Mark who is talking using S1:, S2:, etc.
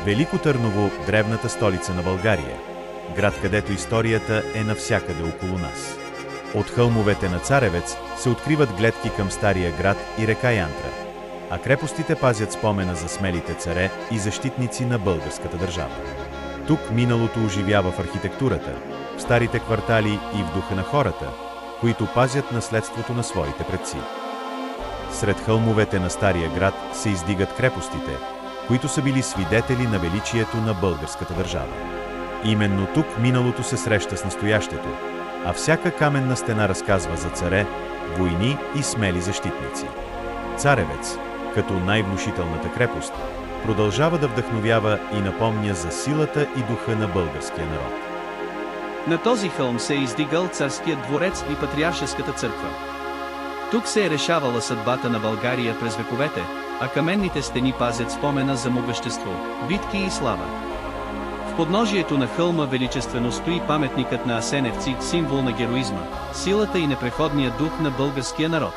S1: Велико Търново – древната столица на България, град, където историята е навсякъде около нас. От хълмовете на Царевец се откриват гледки към Стария град и река Янтра, а крепостите пазят спомена за смелите царе и защитници на българската държава. Тук миналото оживява в архитектурата, в старите квартали и в духа на хората, които пазят наследството на своите предци. Сред хълмовете на Стария град се издигат крепостите, които са били свидетели на величието на българската държава. Именно тук миналото се среща с настоящето, а всяка каменна стена разказва за царе, войни и смели защитници. Царевец, като най-внушителната крепост, продължава да вдъхновява и напомня за силата и духа на българския народ.
S2: На този хълм се е издигал царският дворец и патриаршеската църква. Тук се е решавала съдбата на България през вековете, а каменните стени пазят спомена за могъщество, битки и слава. В подножието на хълма величествено стои паметникът на Асеневци, символ на героизма, силата и непреходния дух на българския народ.